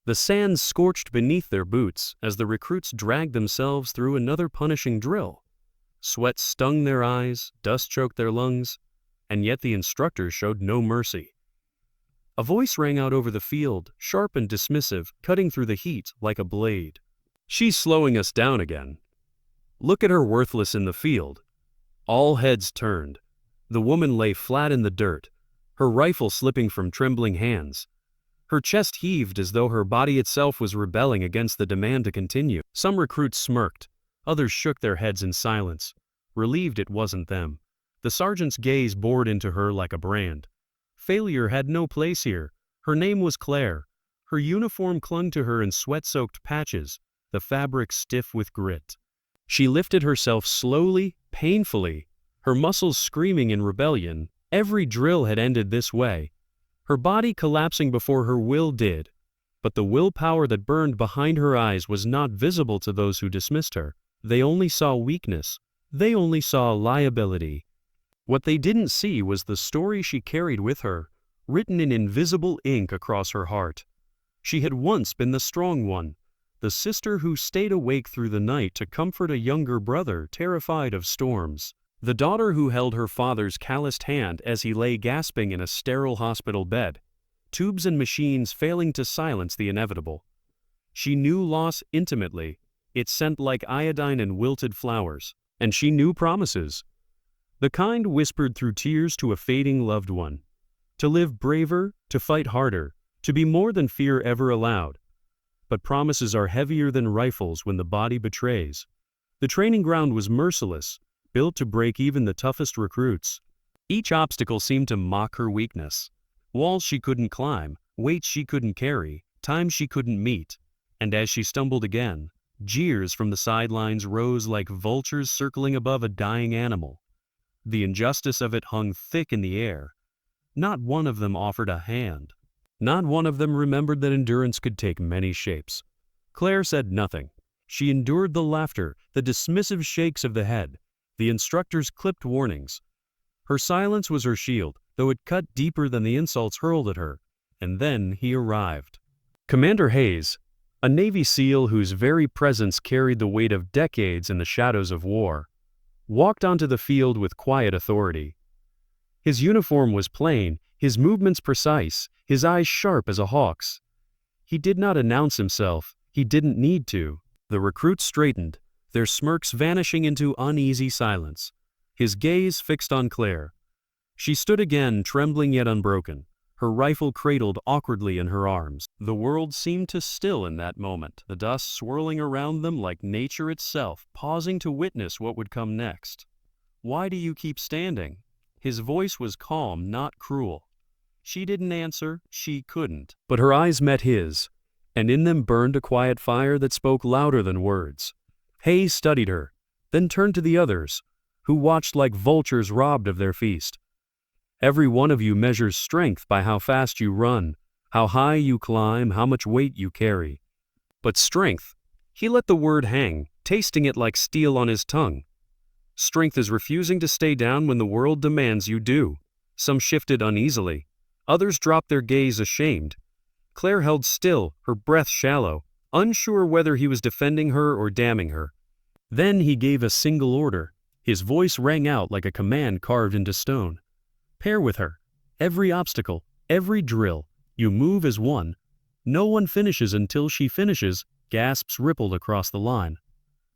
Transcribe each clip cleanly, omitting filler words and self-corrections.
The sand scorched beneath their boots as the recruits dragged themselves through another punishing drill. Sweat stung their eyes, dust choked their lungs, and yet the instructors showed no mercy. A voice rang out over the field, sharp and dismissive, cutting through the heat like a blade. "She's slowing us down again. Look at her, worthless in the field." All heads turned. The woman lay flat in the dirt, her rifle slipping from trembling hands. Her chest heaved as though her body itself was rebelling against the demand to continue. Some recruits smirked, others shook their heads in silence, relieved it wasn't them. The sergeant's gaze bored into her like a brand. Failure had no place here. Her name was Claire. Her uniform clung to her in sweat-soaked patches, the fabric stiff with grit. She lifted herself slowly, painfully, her muscles screaming in rebellion. Every drill had ended this way, her body collapsing before her will did. But the willpower that burned behind her eyes was not visible to those who dismissed her. They only saw weakness. They only saw liability. What they didn't see was the story she carried with her, written in invisible ink across her heart. She had once been the strong one, the sister who stayed awake through the night to comfort a younger brother terrified of storms. The daughter who held her father's calloused hand as he lay gasping in a sterile hospital bed, tubes and machines failing to silence the inevitable. She knew loss intimately. It sent like iodine in wilted flowers. And she knew promises. The kind whispered through tears to a fading loved one. To live braver, to fight harder, to be more than fear ever allowed. But promises are heavier than rifles when the body betrays. The training ground was merciless, built to break even the toughest recruits. Each obstacle seemed to mock her weakness. Walls she couldn't climb, weights she couldn't carry, time she couldn't meet. And as she stumbled again, jeers from the sidelines rose like vultures circling above a dying animal. The injustice of it hung thick in the air. Not one of them offered a hand. Not one of them remembered that endurance could take many shapes. Claire said nothing. She endured the laughter, the dismissive shakes of the head, the instructor's clipped warnings. Her silence was her shield, though it cut deeper than the insults hurled at her. And then he arrived. Commander Hayes, a Navy SEAL whose very presence carried the weight of decades in the shadows of war, walked onto the field with quiet authority. His uniform was plain, his movements precise, his eyes sharp as a hawk's. He did not announce himself. He didn't need to. The recruits straightened, their smirks vanishing into uneasy silence. His gaze fixed on Claire. She stood again, trembling yet unbroken, her rifle cradled awkwardly in her arms. The world seemed to still in that moment, the dust swirling around them like nature itself, pausing to witness what would come next. "Why do you keep standing?" His voice was calm, not cruel. She didn't answer, she couldn't. But her eyes met his, and in them burned a quiet fire that spoke louder than words. Hayes studied her, then turned to the others, who watched like vultures robbed of their feast. "Every one of you measures strength by how fast you run, how high you climb, how much weight you carry. But strength," he let the word hang, tasting it like steel on his tongue. "Strength is refusing to stay down when the world demands you do." Some shifted uneasily. Others dropped their gaze ashamed. Claire held still, her breath shallow, unsure whether he was defending her or damning her. Then he gave a single order. His voice rang out like a command carved into stone. "Pair with her. Every obstacle, every drill, you move as one. No one finishes until she finishes." Gasps rippled across the line.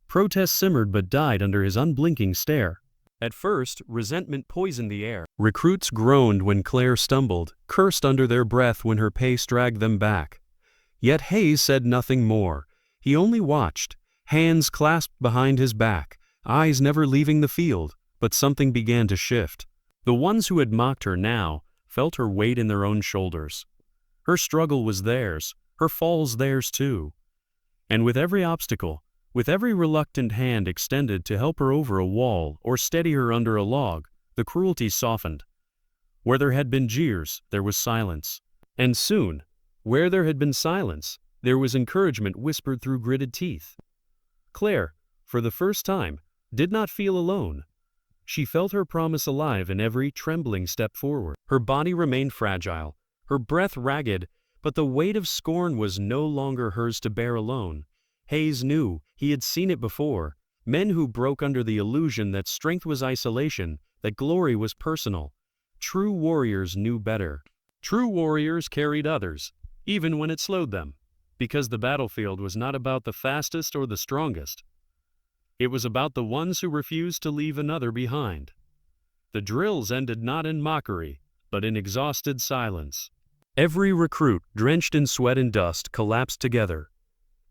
Protest simmered but died under his unblinking stare. At first, resentment poisoned the air. Recruits groaned when Claire stumbled, cursed under their breath when her pace dragged them back. Yet Hayes said nothing more. He only watched, hands clasped behind his back, eyes never leaving the field. But something began to shift. The ones who had mocked her now felt her weight in their own shoulders. Her struggle was theirs, her falls theirs too. And with every obstacle, with every reluctant hand extended to help her over a wall or steady her under a log, the cruelty softened. Where there had been jeers, there was silence. And soon, where there had been silence, there was encouragement whispered through gritted teeth. Claire, for the first time, did not feel alone. She felt her promise alive in every trembling step forward. Her body remained fragile, her breath ragged, But the weight of scorn was no longer hers to bear alone. Hayes knew, he had seen it before, men who broke under the illusion that strength was isolation, that glory was personal. True warriors knew better. True warriors carried others, even when it slowed them, because the battlefield was not about the fastest or the strongest. It was about the ones who refused to leave another behind. The drills ended not in mockery, but in exhausted silence. Every recruit, drenched in sweat and dust, collapsed together.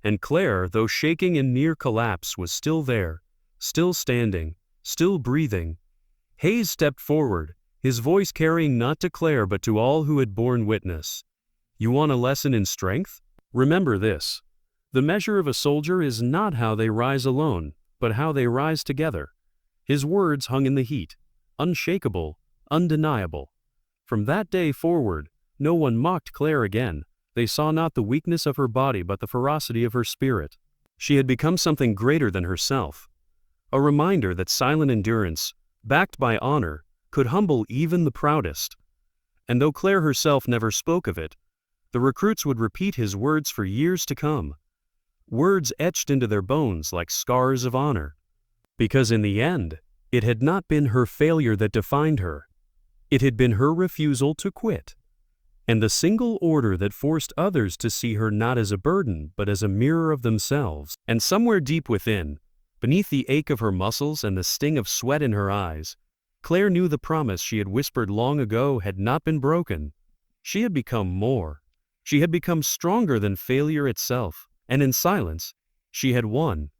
And Claire, though shaking in near collapse, was still there, still standing, still breathing. Hayes stepped forward, his voice carrying not to Claire but to all who had borne witness. "You want a lesson in strength? Remember this. The measure of a soldier is not how they rise alone, but how they rise together." His words hung in the heat, unshakable, undeniable. From that day forward, no one mocked Claire again. They saw not the weakness of her body but the ferocity of her spirit. She had become something greater than herself. A reminder that silent endurance, backed by honor, could humble even the proudest. And though Claire herself never spoke of it, the recruits would repeat his words for years to come. Words etched into their bones like scars of honor. Because in the end, it had not been her failure that defined her. It had been her refusal to quit. And the single order that forced others to see her not as a burden but as a mirror of themselves. And somewhere deep within, beneath the ache of her muscles and the sting of sweat in her eyes, Claire knew the promise she had whispered long ago had not been broken. She had become more. She had become stronger than failure itself, and in silence, she had won.